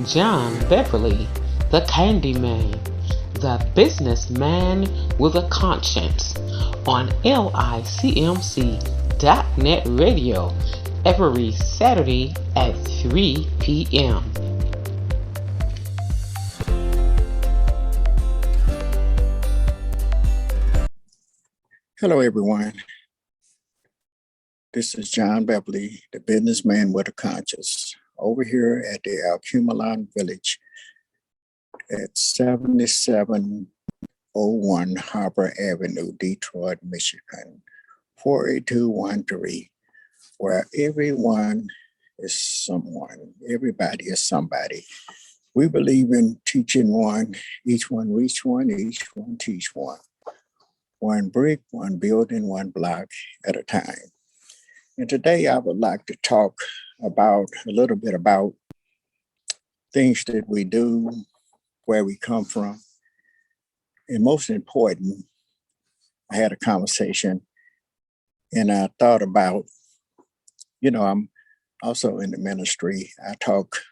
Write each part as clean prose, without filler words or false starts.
John Beverly, the Candyman, the businessman with a conscience, on LICMC.net radio every Saturday at 3 p.m. Hello, everyone. This is John Beverly, the businessman with a conscience, over here at the Alcumalon Village at 7701 Harbor Avenue, Detroit, Michigan, 48213, where everyone is someone, everybody is somebody. We believe in teaching one, each one reach one, each one teach one brick, one building, one block at a time. And today I would like to talk about a little bit about things that we do, where we come from. And most important, I had a conversation and I thought about, I'm also in the ministry. I talk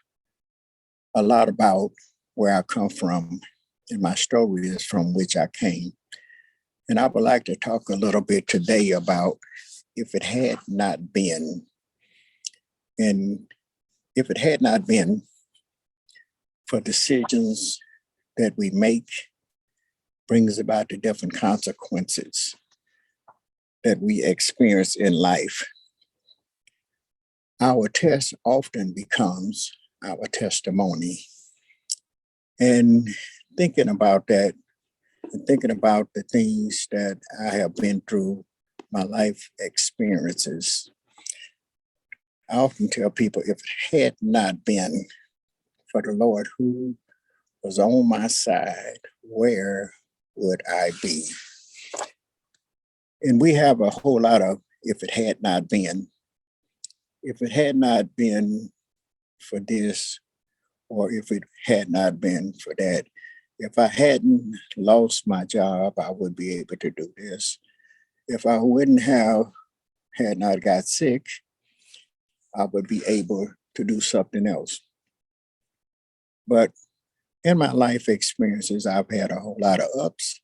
a lot about where I come from, and my story is from which I came. And I would like to talk a little bit today about if it had not been, and if it had not been for decisions that we make, brings about the different consequences that we experience in life. Our test often becomes our testimony. And thinking about that, and thinking about the things that I have been through, my life experiences, I often tell people if it had not been for the Lord who was on my side, where would I be? And we have a whole lot of if it had not been. If it had not been for this, or if it had not been for that, if I hadn't lost my job, I would be able to do this. If I wouldn't have had not got sick, I would be able to do something else. But in my life experiences, I've had a whole lot of ups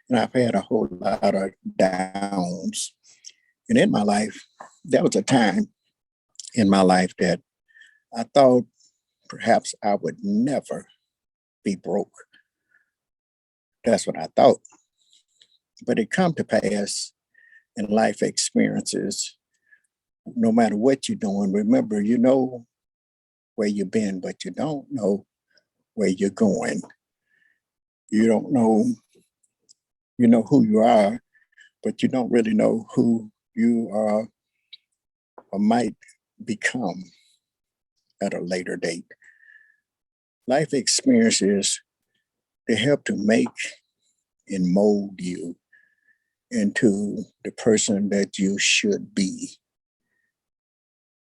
and I've had a whole lot of downs. And in my life, there was a time in my life that I thought perhaps I would never be broke. That's what I thought. But it come to pass in life experiences, no matter what you're doing, remember, you know where you've been, but you don't know where you're going. You don't know, you know who you are, but you don't really know who you are or might become at a later date. Life experiences, they help to make and mold you into the person that you should be.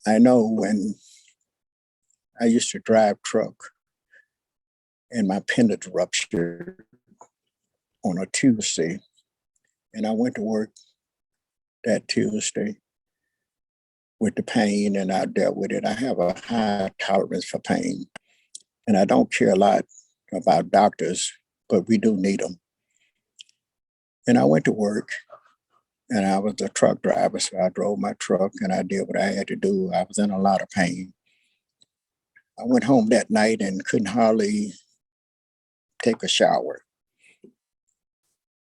I know when I used to drive truck and my pendant ruptured on a Tuesday, and I went to work that Tuesday with the pain and I dealt with it. I have a high tolerance for pain, and I don't care a lot about doctors, but we do need them. And I went to work and I was a truck driver, so I drove my truck and I did what I had to do. I was in a lot of pain. I went home that night and couldn't hardly take a shower,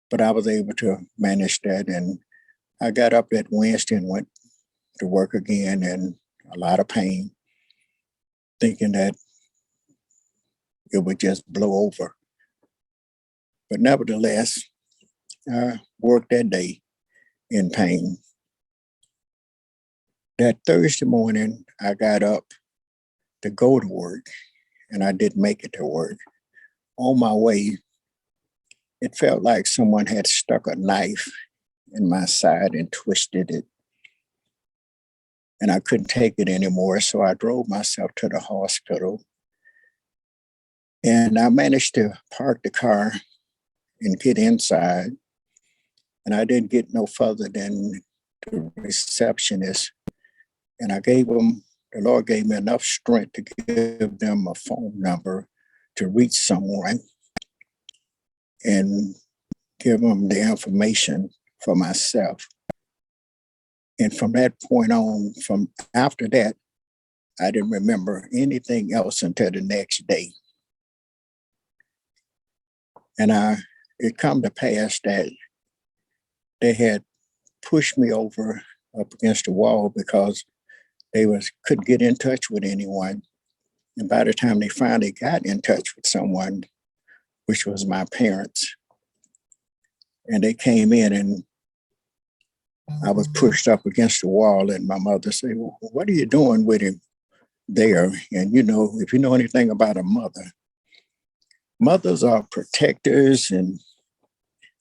but I was able to manage that. And I got up that Wednesday and went to work again in a lot of pain, thinking that it would just blow over. But nevertheless, I worked that day in pain. That Thursday morning, I got up to go to work, and I didn't make it to work. On my way, it felt like someone had stuck a knife in my side and twisted it. And I couldn't take it anymore, so I drove myself to the hospital. And I managed to park the car and get inside. And I didn't get no further than the receptionist. And I gave him the Lord gave me enough strength to give them a phone number to reach someone and give them the information for myself. And from that point on, from after that, I didn't remember anything else until the next day. And it come to pass that they had pushed me over up against the wall because they couldn't get in touch with anyone. And by the time they finally got in touch with someone, which was my parents, and they came in and I was pushed up against the wall, and my mother said, well, what are you doing with him there? And if you know anything about a mother, mothers are protectors, and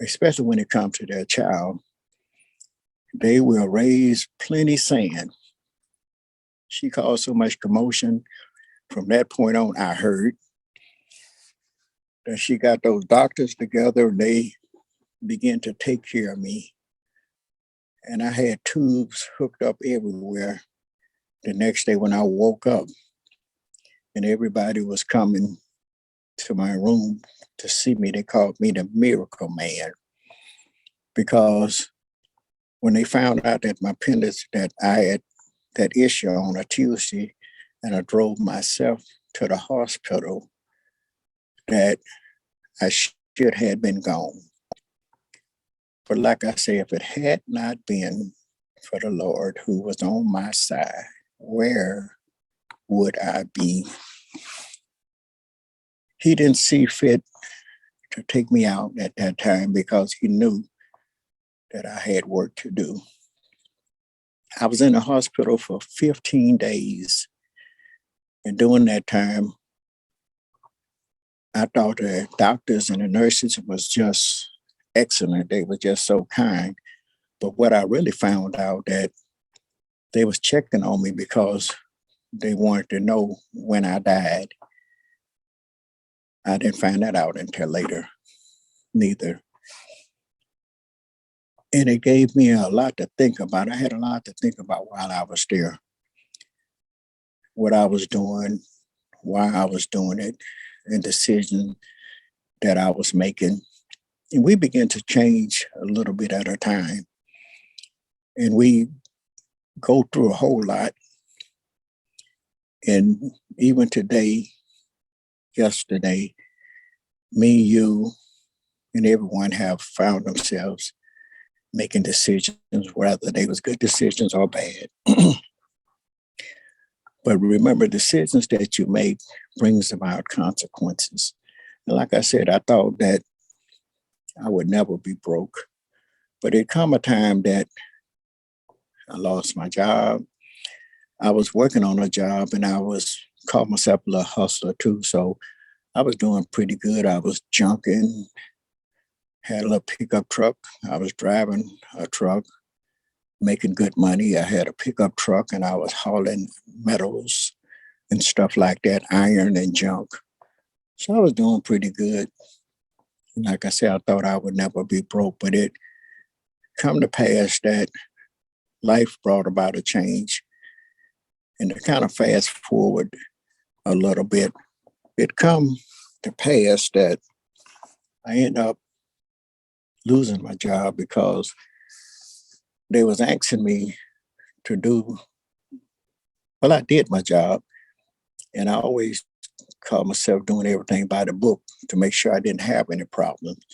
especially when it comes to their child, they will raise plenty sand. She caused so much commotion. From that point on, I heard that she got those doctors together and they began to take care of me. And I had tubes hooked up everywhere. The next day when I woke up and everybody was coming to my room to see me, they called me the miracle man. Because when they found out that my appendix, that I had that issue on a Tuesday, and I drove myself to the hospital, that I should have been gone. But like I say, if it had not been for the Lord who was on my side, where would I be? He didn't see fit to take me out at that time because he knew that I had work to do. I was in the hospital for 15 days. And during that time, I thought the doctors and the nurses was just excellent. They were just so kind. But what I really found out that they was checking on me because they wanted to know when I died. I didn't find that out until later, neither. And it gave me a lot to think about. I had a lot to think about while I was there, what I was doing, why I was doing it, and decisions that I was making. And we began to change a little bit at a time. And we go through a whole lot. And even today, yesterday, me, you, and everyone have found themselves making decisions, whether they was good decisions or bad. But remember, decisions that you make brings about consequences. And like I said, I thought that I would never be broke. But it come a time that I lost my job. I was working on a job and I was called myself a little hustler too. So I was doing pretty good. I was junking, had a little pickup truck. I was driving a truck, making good money. I had a pickup truck and I was hauling metals and stuff like that, iron and junk. So I was doing pretty good. And like I said, I thought I would never be broke, but it come to pass that life brought about a change. And to kind of fast forward a little bit, it come to pass that I end up losing my job because they was asking me to do, well, I did my job. And I always called myself doing everything by the book to make sure I didn't have any problems.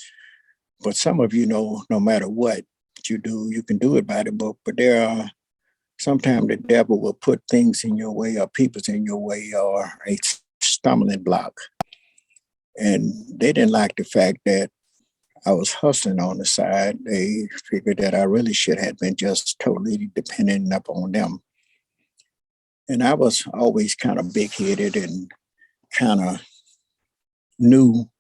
But some of you know, no matter what you do, you can do it by the book. But there are sometimes the devil will put things in your way or people's in your way or a stumbling block. And they didn't like the fact that I was hustling on the side. They figured that I really should have been just totally dependent upon them. And I was always kind of big-headed and kind of knew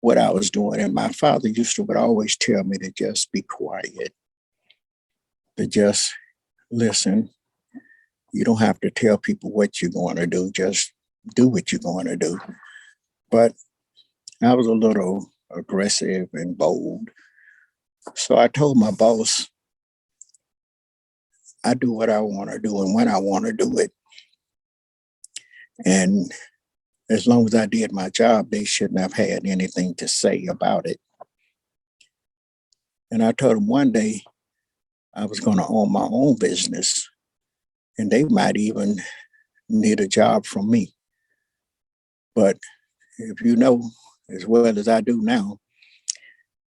what I was doing. And my father would always tell me to just be quiet, to just listen. You don't have to tell people what you're going to do. Just do what you're going to do. But I was a little aggressive and bold. So I told my boss, I do what I want to do and when I want to do it. And as long as I did my job, they shouldn't have had anything to say about it. And I told them one day I was going to own my own business, and they might even need a job from me. But if you know as well as I do now,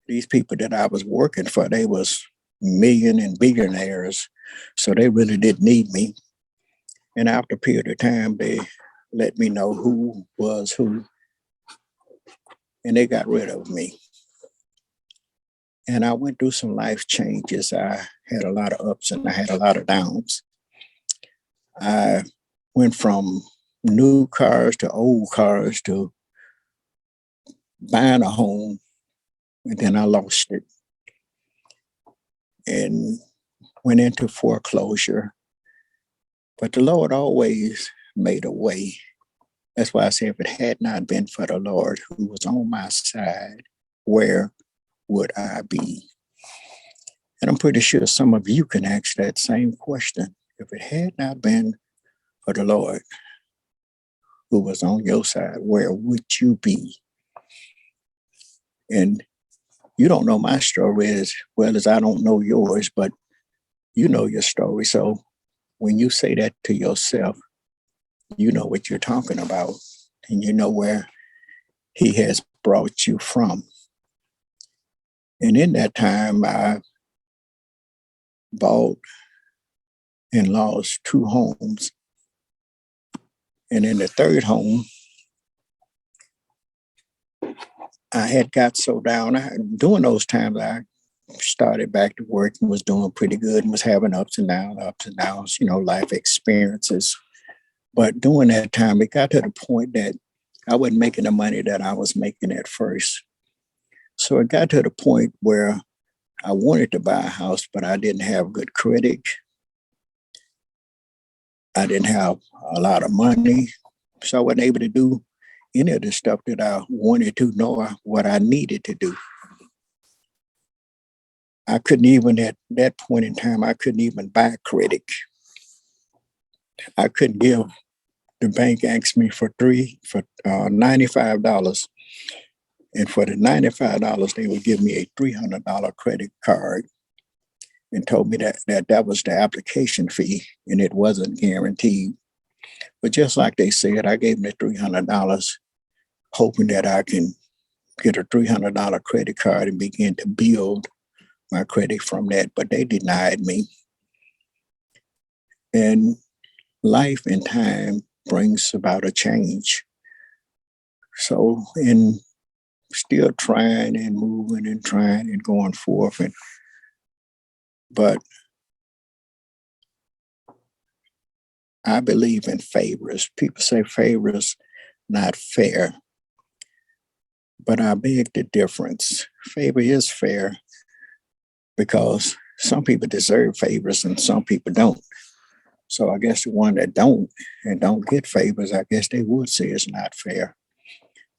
these people that I was working for, they was million and billionaires, so they really didn't need me. And after a period of time, they let me know who was who, and they got rid of me. And I went through some life changes. I had a lot of ups and I had a lot of downs. I went from new cars to old cars to buying a home, and then I lost it and went into foreclosure. But the Lord always made a way. That's why I say if it had not been for the Lord who was on my side, where would I be? And I'm pretty sure some of you can ask that same question. If it had not been for the Lord who was on your side, where would you be? And you don't know my story as well as I don't know yours, but you know your story. So when you say that to yourself, you know what you're talking about and you know where he has brought you from. And in that time, I bought and lost two homes. And in the third home, I had got so down. During those times, I started back to work and was doing pretty good and was having ups and downs, life experiences. But during that time, it got to the point that I wasn't making the money that I was making at first. So it got to the point where I wanted to buy a house, but I didn't have good credit. I didn't have a lot of money. So I wasn't able to do any of the stuff that I wanted to, nor what I needed to do. I couldn't even, at that point in time, I couldn't even buy credit. I couldn't give, the bank asked me for $95. And for the $95, they would give me a $300 credit card and told me that was the application fee and it wasn't guaranteed. But just like they said, I gave them the $300, hoping that I can get a $300 credit card and begin to build my credit from that. But they denied me. And life and time brings about a change. So in still trying and moving and trying and going forth, but I believe in favors. People say favors not fair, but I beg the difference. Favor is fair because some people deserve favors and some people don't. So I guess the one that don't and don't get favors, I guess they would say it's not fair.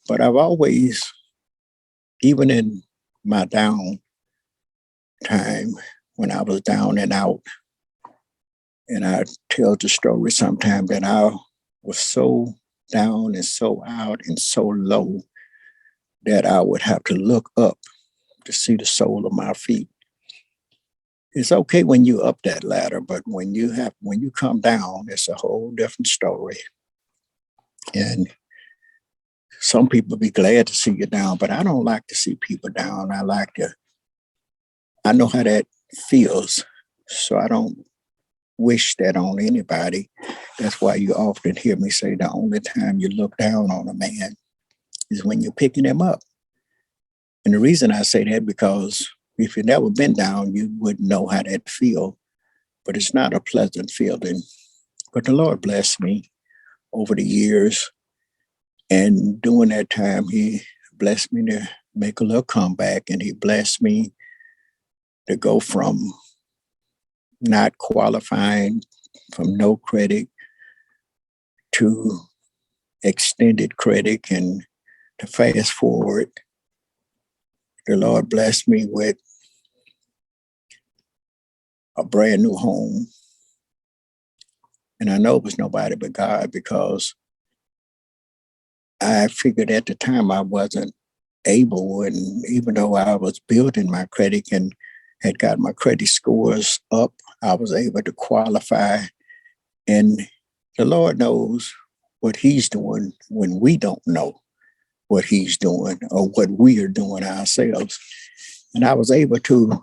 But I've always, even in my down time, when I was down and out, and I tell the story sometimes that I was so down and so out and so low that I would have to look up to see the sole of my feet. It's okay when you up that ladder, but when you come down, it's a whole different story. And some people be glad to see you down, but I don't like to see people down. I know how that feels. So I don't wish that on anybody. That's why you often hear me say the only time you look down on a man is when you're picking him up. And the reason I say that because if you've never been down, you wouldn't know how that feel. But it's not a pleasant feeling. But the Lord blessed me over the years. And during that time, he blessed me to make a little comeback, and he blessed me to go from not qualifying, from no credit to extended credit. And to fast forward, the Lord blessed me with a brand new home. And I know it was nobody but God because I figured at the time I wasn't able, and even though I was building my credit and had got my credit scores up, I was able to qualify. And the Lord knows what He's doing when we don't know what He's doing or what we are doing ourselves. And I was able to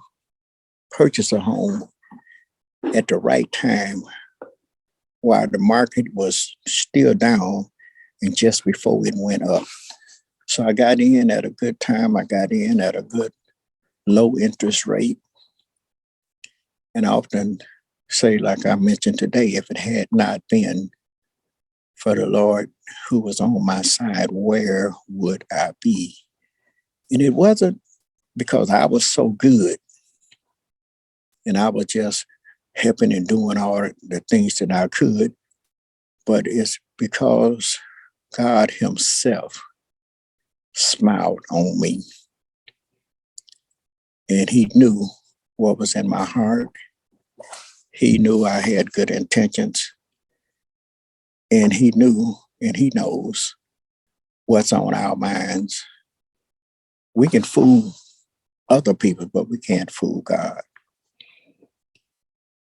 purchase a home at the right time while the market was still down and just before it went up. So I got in at a good time. I got in at a good low interest rate. And I often say, like I mentioned today, if it had not been for the Lord who was on my side, where would I be? And it wasn't because I was so good and I was just helping and doing all the things that I could, but it's because God Himself smiled on me and He knew what was in my heart. He knew I had good intentions, and He knew and He knows what's on our minds. We can fool other people, but we can't fool God.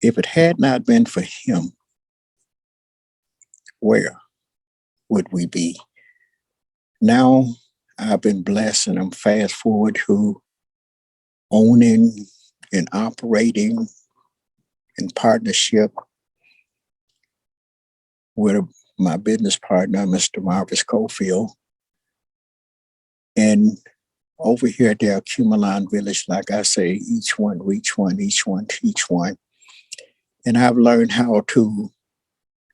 If it had not been for Him, where would we be? Now I've been blessed, and I'm fast forward to owning and operating in partnership with my business partner, Mr. Marvis Cofield. And over here at the Alcumalon Village, like I say, each one reach one, each one teach one. And I've learned how to,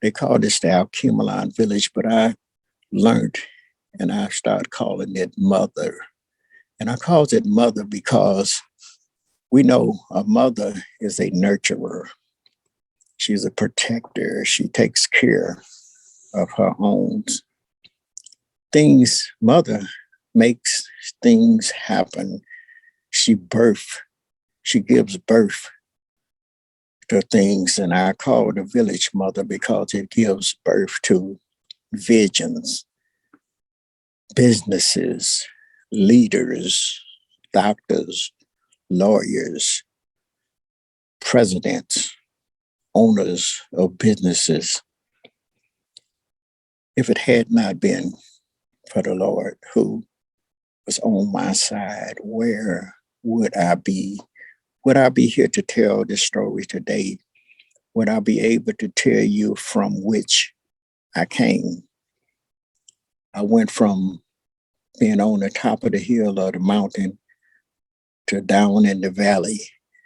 they call this the Alcumalon Village, but I learned and I started calling it Mother. And I call it Mother because we know a mother is a nurturer. She's a protector. She takes care of her own. Mother makes things happen. She gives birth to things, and I call it a village mother because it gives birth to visions, businesses, leaders, doctors, lawyers, presidents, owners of businesses. If it had not been for the Lord who was on my side, where would I be? Would I be here to tell this story today? Would I be able to tell you from which I came? I went from being on the top of the hill or the mountain to down in the valley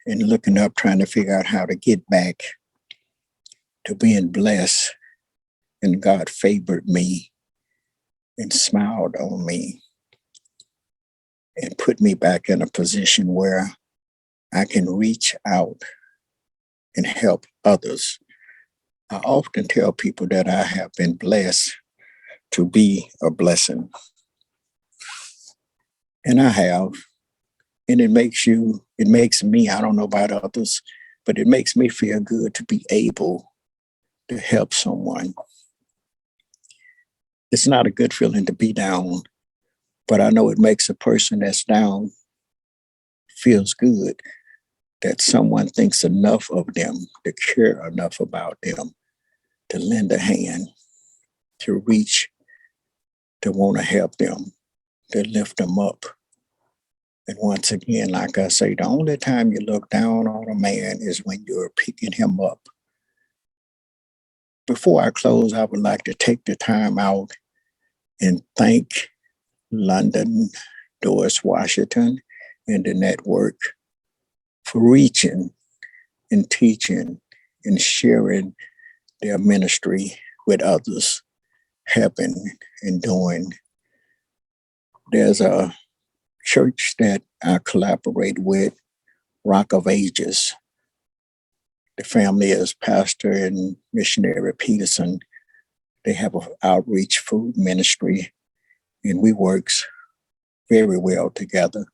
and looking up, trying to figure out how to get back to being blessed. And God favored me and smiled on me and put me back in a position where I can reach out and help others. I often tell people that I have been blessed to be a blessing. And I have. And it makes me, I don't know about others, but it makes me feel good to be able to help someone. It's not a good feeling to be down, but I know it makes a person that's down feels good that someone thinks enough of them, to care enough about them, to lend a hand, to reach, to want to help them, to lift them up. And once again, like I say, the only time you look down on a man is when you're picking him up. Before I close, I would like to take the time out and thank London, Doris Washington, and the network for reaching and teaching and sharing their ministry with others, helping and doing. There's a church that I collaborate with, Rock of Ages. The family is Pastor and Missionary Peterson. They have an outreach food ministry, and we work very well together.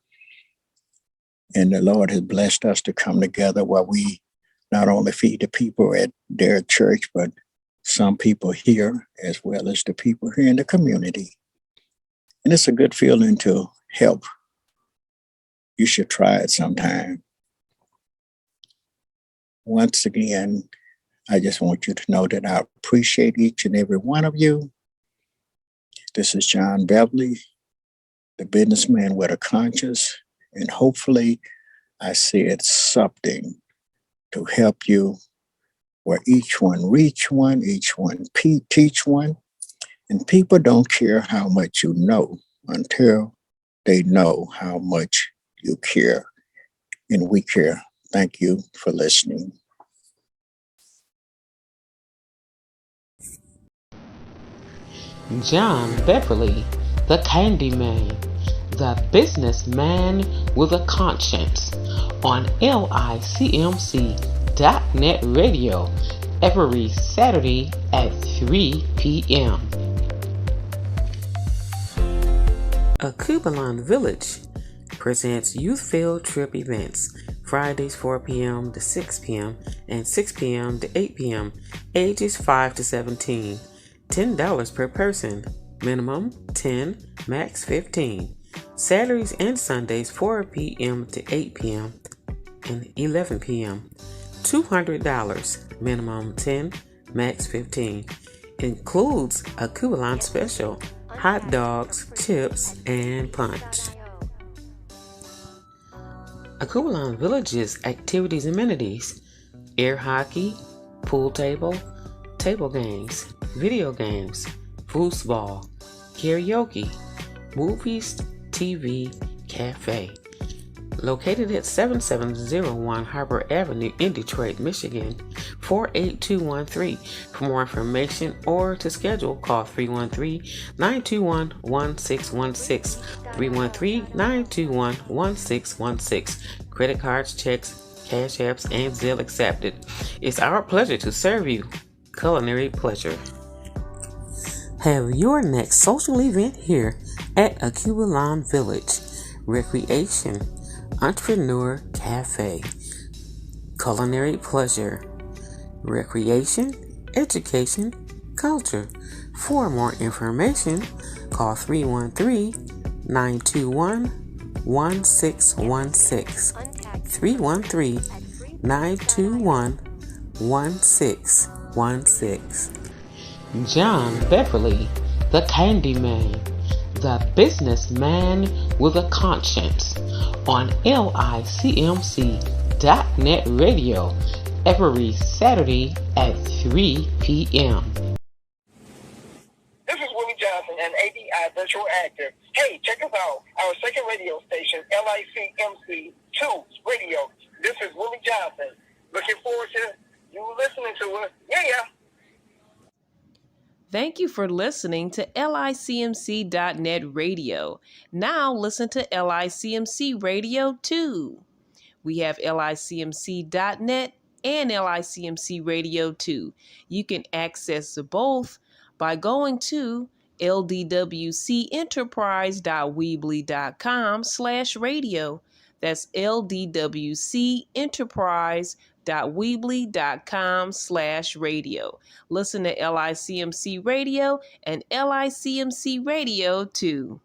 And the Lord has blessed us to come together where we not only feed the people at their church, but some people here as well as the people here in the community. And it's a good feeling to help. You should try it sometime. Once again, I just want you to know that I appreciate each and every one of you. This is John Beverly, the businessman with a conscience, and hopefully I said something to help you where each one reach one, each one teach one. And people don't care how much you know until they know how much you care. And we care. Thank you for listening. John Beverly, the Candyman, the businessman with a conscience, on LICMC.net radio every Saturday at 3 p.m. Akubalan Village presents youth field trip events Fridays 4 p.m. to 6 p.m. and 6 p.m. to 8 p.m. ages 5 to 17. $10 per person. Minimum 10, max 15. Saturdays and Sundays 4 p.m. to 8 p.m. and 11 p.m. $200. Minimum 10, max 15. Includes a Kubalan special, hot dogs, chips, and punch. Akubalan Village's activities and amenities: air hockey, pool table games, video games, foosball, karaoke, movies, TV, cafe. Located at 7701 Harbor Avenue in Detroit, Michigan, 48213. For more information or to schedule, call 313-921-1616, 313-921-1616. Credit cards, checks, cash apps, and Zelle accepted. It's our pleasure to serve you. Culinary pleasure. Have your next social event here at Akubalan Village. Recreation, Entrepreneur Cafe. Culinary pleasure. Recreation, education, culture. For more information, call 313-921-1616. 313-921-1616. John Beverly, the Candyman, the businessman with a conscience, on LICMC.net radio every Saturday at 3 p.m. This is Willie Johnson, an ADI virtual actor. Hey, check us out. Our second radio station, LICMC2 Radio. This is Willie Johnson. Looking forward to you listening to us. Yeah. Thank you for listening to LICMC.net radio. Now listen to LICMC Radio 2. We have LICMC.net and LICMC Radio 2. You can access both by going to ldwcenterprise.weebly.com/radio. That's ldwcenterprise.weebly.com/radio. Listen to LICMC Radio and LICMC Radio 2.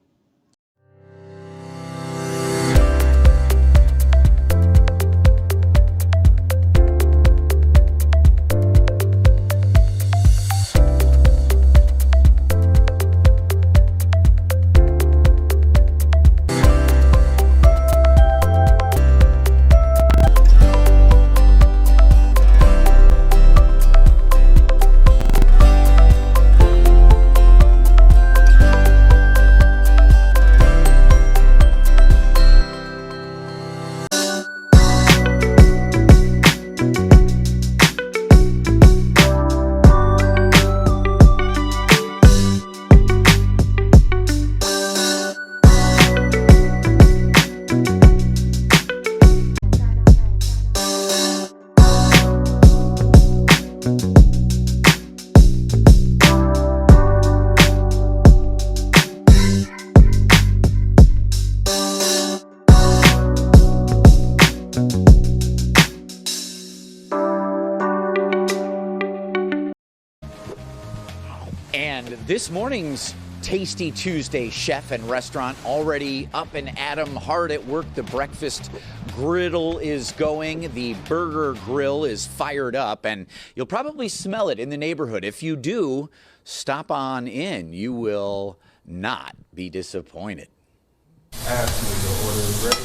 This morning's Tasty Tuesday chef and restaurant already up and at 'em, hard at work. The breakfast griddle is going. The burger grill is fired up, and you'll probably smell it in the neighborhood. If you do, stop on in. You will not be disappointed.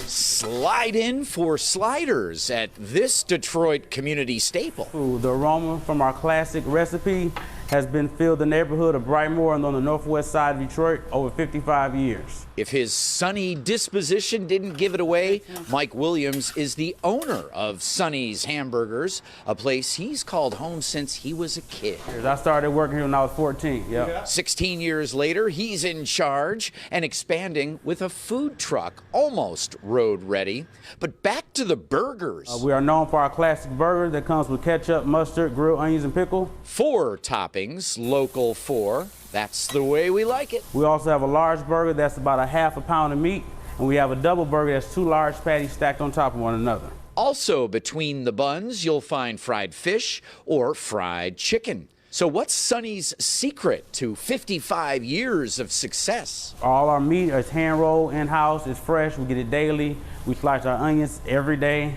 Slide in for sliders at this Detroit community staple. Ooh, the aroma from our classic recipe has been filled the neighborhood of Brightmoor and on the northwest side of Detroit over 55 years. If his sunny disposition didn't give it away, Mike Williams is the owner of Sonny's Hamburgers, a place he's called home since he was a kid. I started working here when I was 14. Yep. 16 years later, he's in charge and expanding with a food truck, almost road ready. But back to the burgers. We are known for our classic burger that comes with ketchup, mustard, grilled onions, and pickle. 4 toppings, local 4. That's the way we like it. We also have a large burger that's about a half a pound of meat, and we have a double burger that's 2 large patties stacked on top of one another. Also between the buns, you'll find fried fish or fried chicken. So what's Sonny's secret to 55 years of success? All our meat is hand rolled in-house. It's fresh. We get it daily. We slice our onions every day,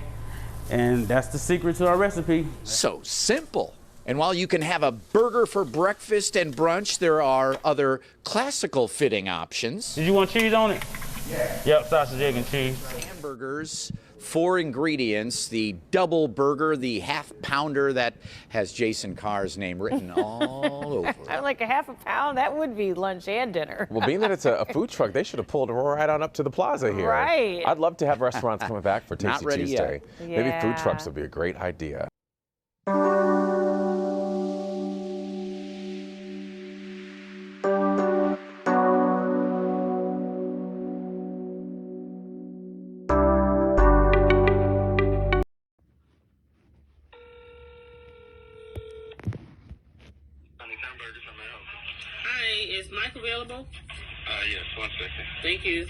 and that's the secret to our recipe. So simple. And while you can have a burger for breakfast and brunch, there are other classical fitting options. Did you want cheese on it? Yeah. Yep, sausage, egg, and cheese. Hamburgers, 4 ingredients, the double burger, the half pounder that has Jason Carr's name written all over it. I'm like, a half a pound? That would be lunch and dinner. Well, being that it's a food truck, they should have pulled right on up to the plaza here. Right. I'd love to have restaurants coming back for Not Tasty ready Tuesday. yet. Maybe food Yeah. trucks would be a great idea. Hi, is Mike available? Yes, 1 second. Thank you.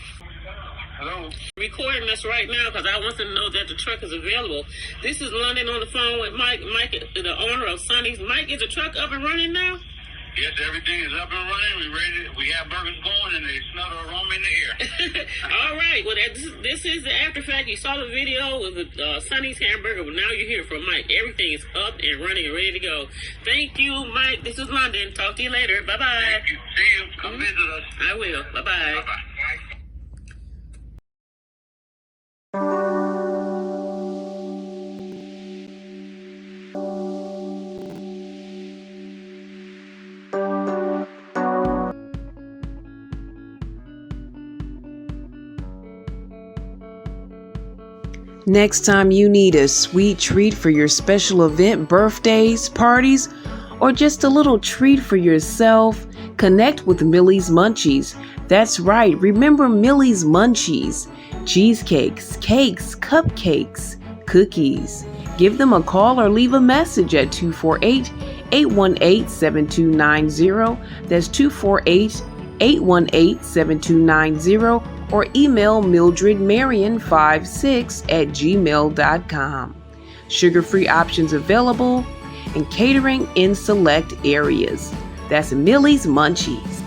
Hello? Recording this right now because I want to know that the truck is available. This is London on the phone with Mike. Mike, the owner of Sonny's. Mike, is the truck up and running now? Yes, everything is up and running. We ready. We have burgers going, and they smell the aroma in the air. All right. Well, this is the after fact. You saw the video with the Sonny's hamburger, but now you're here from Mike. Everything is up and running and ready to go. Thank you, Mike. This is London. Talk to you later. Bye-bye. Thank you. See you. Come visit us. I will. Bye-bye. Bye-bye. Next time you need a sweet treat for your special event, birthdays, parties, or just a little treat for yourself, connect with Millie's Munchies. That's right, remember Millie's Munchies. Cheesecakes, cakes, cupcakes, cookies. Give them a call or leave a message at 248-818-7290. That's 248-818-7290. Or email mildredmarion56@gmail.com. Sugar-free options available and catering in select areas. That's Millie's Munchies.